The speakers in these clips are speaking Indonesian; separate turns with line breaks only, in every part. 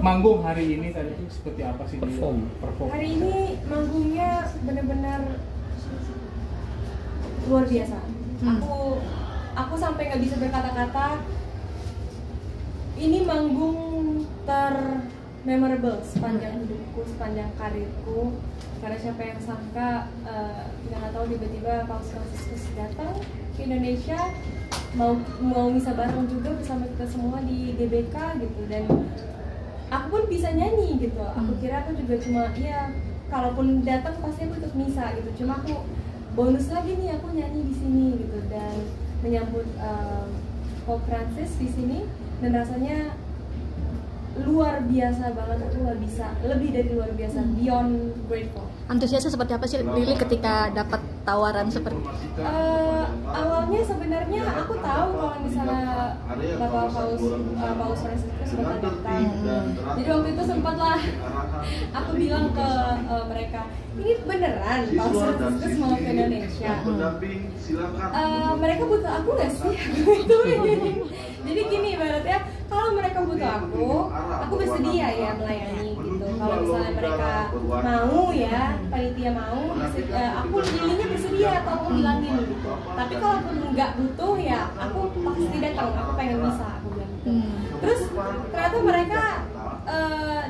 Manggung hari ini tadi itu seperti apa sih?
Perform.
Hari ini manggungnya benar-benar luar biasa. Aku sampai nggak bisa berkata-kata. Ini manggung memorable sepanjang hidupku, sepanjang karirku. Karena siapa yang sangka, nggak tahu tiba-tiba Paus Franciscus datang ke Indonesia, mau misa bareng juga bersama kita semua di GBK gitu. Dan aku pun bisa nyanyi gitu. Aku kira aku juga cuma kalaupun datang pasti aku ikut misa gitu. Cuma aku bonus lagi nih, aku nyanyi di sini gitu dan menyambut Pope Francis di sini, dan rasanya luar biasa banget. Aku nggak bisa lebih dari luar biasa, beyond grateful.
Antusiasnya seperti apa sih Lili ketika dapat tawaran seperti
awalnya sebenarnya aku tahu kalau misalnya Bapak Paus Franciscus bakal datang. Jadi waktu itu sempatlah aku bilang ke mereka, ini beneran Paus Franciscus mau ke Indonesia. Mereka butuh aku nggak sih? Jadi gini ibaratnya, kalau mereka butuh aku bersedia ya melayani gitu. Kalau misalnya mereka mau ya, panitia mau, aku Lilinya bersedia atau aku bilangin gitu. Tapi kalau nggak butuh ya, aku pasti datang. Aku pengen bisa, aku bilang gitu. Terus ternyata mereka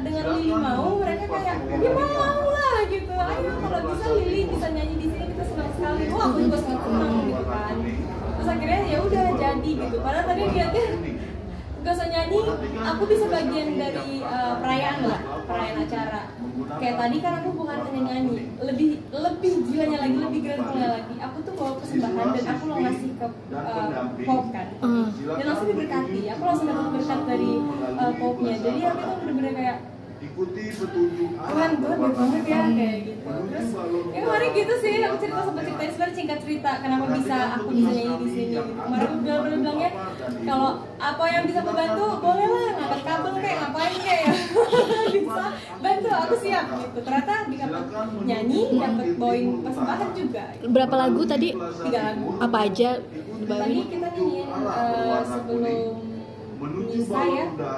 dengan Lili mau, mereka kayak ya mau lah gitu. Ayo kalau bisa Lili bisa nyanyi di sini, kita senang sekali. Wah aku juga sangat senang gitu kan. Terus akhirnya ya udah jadi gitu. Padahal tadi niatnya gak usah nyanyi, aku bisa bagian dari perayaan acara. Kayak tadi kan aku bukan hanya nyanyi, lebih gilanya lagi, lebih gratefulnya lagi. Aku tuh bawa persembahan dan aku mau ngasih ke Pope kan, dan langsung diberkati. Aku langsung dapat berkat dari Pope-nya. Jadi aku tuh bener-bener kayak Tuhan, gue baik banget ya kayak gitu. Terus ya kemarin gitu sih, aku cerita ceritain sebenarnya singkat cerita kenapa aku bisa nyanyi di sini gitu. Kemarin aku bilangnya kalau apa yang bisa membantu boleh lah, ngangkat kabel kayak ngapain kayak bisa bantu, aku siap gitu. Ternyata dapat nyanyi, dapat bawain persembahan juga.
Berapa lagu tadi?
3 lagu.
Apa aja?
Tadi kita nyanyiin sebelum misa ya, kita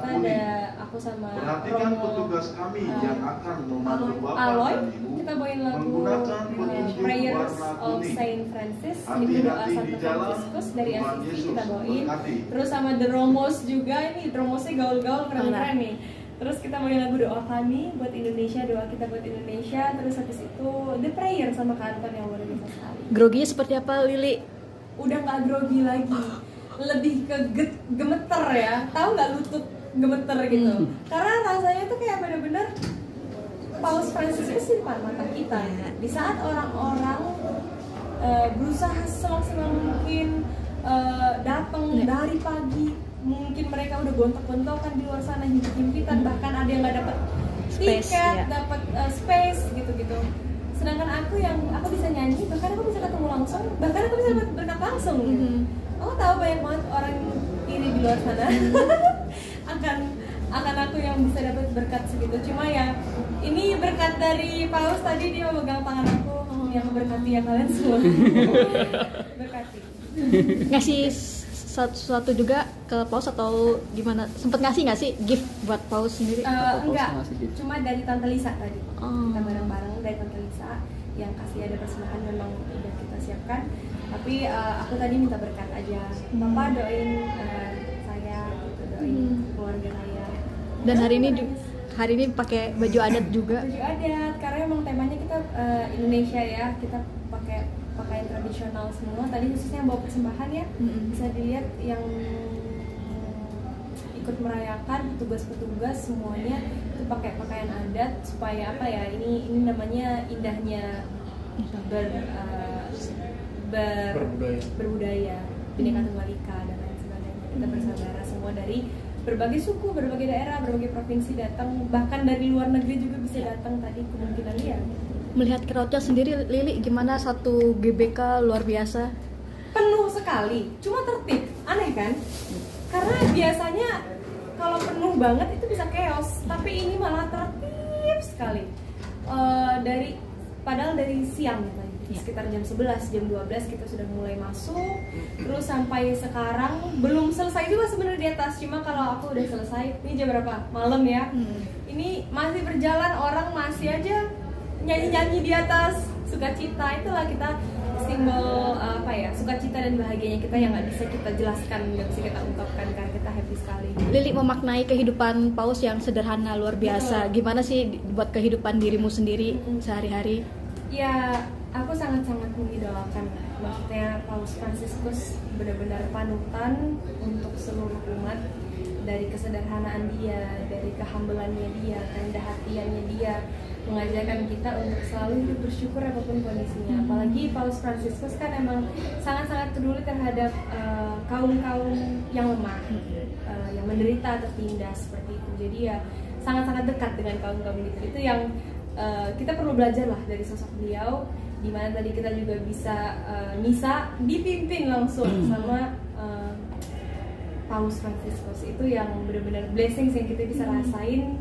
ada aku sama Aloy, kita bawain lagu Prayers of Saint Francis, ini doa Santo Franciscus dari Assisi kita bawain. Terus sama The Romos juga, ini Romosnya gaul-gaul keren-keren nih. Terus kita bawain lagu doa kami buat Indonesia, doa kita buat Indonesia. Terus habis itu The Prayer sama Kantor yang luar biasa sekali.
Groginya seperti apa Lili?
Udah nggak grogi lagi, lebih ke gemeter ya, tahu nggak lutut gemeter gitu. Karena rasanya tuh kayak bener-bener Paus Franciscus di depan mata kita ya. Di saat orang-orang berusaha semaksimal mungkin datang dari pagi, mungkin mereka udah gontok-gontokan di luar sana, himpit-himpitan, bahkan ada yang nggak dapat tiket, dapat space gitu-gitu. Sedangkan aku bisa nyanyi, bahkan aku bisa ketemu langsung, bahkan aku bisa dapat berkat langsung gitu. Aku tahu banyak banget orang iri di luar sana akan aku yang bisa dapat berkat segitu. Cuma ya ini berkat dari Paus, tadi dia memegang tangan aku yang memberkati ya kalian semua. Berkati.
Ngasih sesuatu juga ke Paus atau gimana? Sempet ngasih nggak sih gift buat Paus sendiri?
Enggak, cuma dari Tante Lisa tadi. Kita bareng-bareng dari Tante Lisa yang kasih ada persembahan, memang udah kita siapkan. Tapi aku tadi minta berkat aja. Bapak doain saya, gitu, doain keluarga saya.
Dan hari ini pakai baju adat juga.
Baju adat, karena emang temanya kita Indonesia ya. Kita pakai pakaian tradisional semua. Tadi khususnya yang bawa persembahan ya, bisa dilihat yang ikut merayakan, petugas-petugas semuanya itu pakai pakaian adat supaya apa ya? Ini namanya indahnya berbudaya, Bhinneka Tunggal Ika dan lain sebagainya. Kita bersaudara semua dari berbagai suku, berbagai daerah, berbagai provinsi datang, bahkan dari luar negeri juga bisa datang tadi kemungkinan ya.
Melihat crowd-nya sendiri, Lili, gimana satu GBK luar biasa?
Penuh sekali, cuma tertib, aneh kan? Karena biasanya kalau penuh banget itu bisa chaos, tapi ini malah tertib sekali. Padahal dari siang gitu.
Ya.
sekitar jam 11, jam 12 kita sudah mulai masuk. Terus sampai sekarang belum selesai juga sebenarnya di atas. Cuma kalau aku udah selesai, ini jam berapa? Malam ya. Ini masih berjalan, orang masih aja nyanyi-nyanyi di atas. Sukacita, itulah kita simbol apa ya, sukacita dan bahagianya kita yang nggak bisa kita jelaskan, nggak bisa kita ungkapkan karena kita happy sekali.
Lili memaknai kehidupan paus yang sederhana luar biasa. Gimana sih buat kehidupan dirimu sendiri sehari-hari?
Ya, aku sangat-sangat mengidolakan. Maksudnya Paus Fransiskus benar-benar panutan untuk seluruh umat. Dari kesederhanaan dia, dari kehambelannya dia, kerendah hatiannya dia, mengajarkan kita untuk selalu hidup bersyukur apapun kondisinya. Apalagi Paus Fransiskus kan emang sangat-sangat peduli terhadap kaum-kaum yang lemah, yang menderita, tertindas seperti itu. Jadi ya sangat-sangat dekat dengan kaum-kaum itu yang kita perlu belajar lah dari sosok beliau. Dimana tadi kita juga bisa misa dipimpin langsung sama Paus Fransiskus. Itu yang benar-benar blessings yang kita bisa rasain.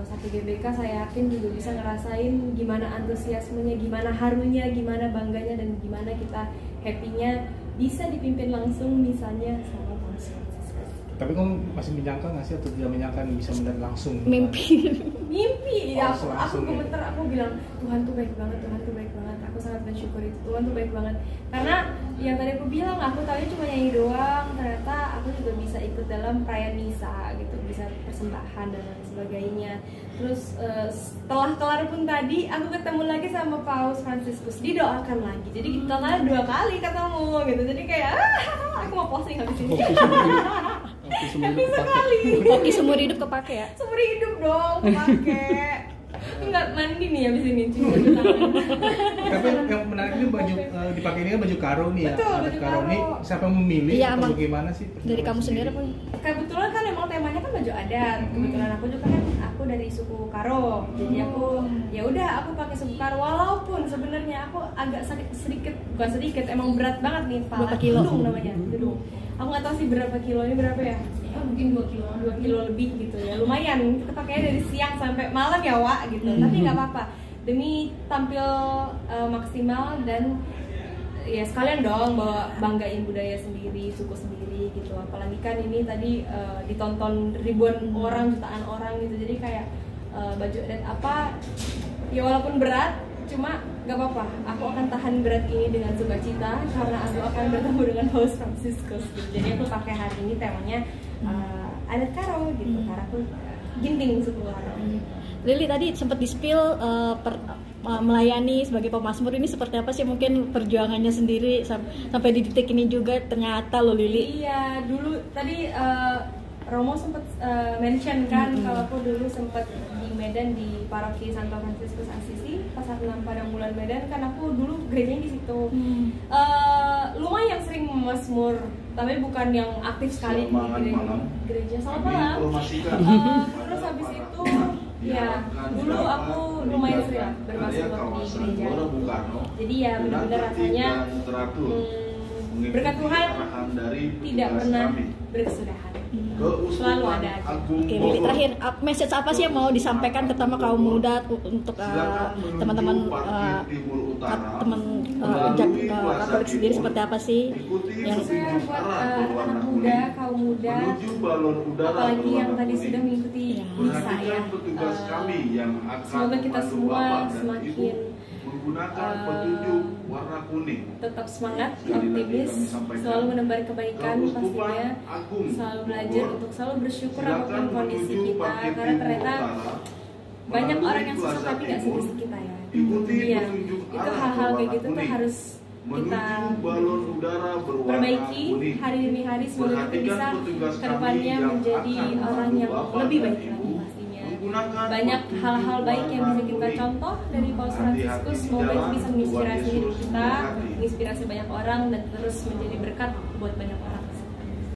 Satu GBK saya yakin juga bisa ngerasain gimana antusiasmenya, gimana harunya, gimana bangganya, dan gimana kita happy-nya bisa dipimpin langsung misalnya sama Paus Fransiskus.
Tapi kamu masih menyangka nggak sih atau tidak menyangka bisa melihat langsung?
Mimpi.
Mimpi ya, aku
langsung
gemeter, aku bilang Tuhan tuh baik banget, Tuhan tuh baik banget. Aku sangat bersyukur itu, Tuhan tuh baik banget. Karena yang tadi aku bilang, aku tahunya cuma nyanyi doang, ternyata aku juga bisa ikut dalam perayaan misa gitu, bisa persembahan dan lain sebagainya. Terus setelah kelar pun tadi aku ketemu lagi sama Paus Fransiskus, didoakan lagi. Jadi kita 2 kali ketemu gitu. Jadi kayak aku mau posting habis ini. Happy sekali.
Oke, seumur hidup kepake ya.
Seumur hidup dong kepake. Enggak mandi nih habis ini cuci tangan.
Tapi yang menarik ini baju dipakai ini kan baju karo nih ya.
Betul,
Ada
baju
karo
karo.
nih siapa yang memilih
Iya,
atau
emang
bagaimana sih?
dari kamu sendiri pun.
Kebetulan kan emang temanya kan baju adat. Kebetulan aku juga kan aku dari suku Karo. Jadi aku ya udah aku pakai suku Karo walaupun sebenarnya aku agak sakit sedikit, bukan sedikit, emang berat banget nih kepala.
Berapa kilo?
Dudung namanya, dudung. Aku nggak tahu sih berapa kilo ini berapa ya? Mungkin 2 kilo lebih gitu ya. Lumayan. Kita pakainya dari siang sampai malam ya, Wak gitu. Tapi nggak apa-apa. Demi tampil maksimal dan ya sekalian dong bawa banggain budaya sendiri, suku sendiri gitu. Apalagi kan ini tadi ditonton ribuan orang, jutaan orang gitu. Jadi kayak baju adat apa ya walaupun berat, cuma nggak apa-apa. Aku akan tahan berat ini dengan sukacita karena aku akan bertemu dengan Paus Fransiskus gitu. Jadi aku pakai hari ini temanya adat Karo gitu. Karena aku ginting suku Karo.
Lili tadi sempat di-spill melayani sebagai pemazmur ini seperti apa sih, mungkin perjuangannya sendiri sampai di titik ini juga ternyata loh Lili.
Iya, dulu tadi Romo sempat mention kan kalau aku dulu sempat di Medan di paroki Santo Fransiskus Assisi pas 6 Padang Bulan Medan kan aku dulu gerejanya di situ. Lumayan sering memazmur, tapi bukan yang aktif sekali di gereja. Selamat malam. Terus habis itu ya dulu aku lumayan sering bermazmur di gereja. Jadi ya benar-benar rasanya berkat Tuhan tidak pernah berkesudahan. Selalu ada aja.
Oke, Lili, terakhir message apa sih yang mau disampaikan terutama kaum muda untuk teman-teman teman Katolik sendiri seperti apa sih yang
saya buat anak muda, kaum muda, apalagi yang tadi sudah mengikuti misa ya. Semoga kita semua semakin tetap semangat, optimis, selalu menebar kebaikan pastinya, selalu belajar untuk selalu bersyukur apapun kondisi kita, karena ternyata banyak orang yang susah tapi nggak sedih kita ya. Iya, itu hal-hal kayak gitu tuh harus kita perbaiki hari demi hari, semoga kita bisa kedepannya menjadi orang yang lebih baik lagi pastinya. Banyak hal-hal baik yang bisa kita contoh dari Paus Fransiskus, semoga itu bisa menginspirasi hidup kita, menginspirasi banyak orang dan terus menjadi berkat buat banyak orang.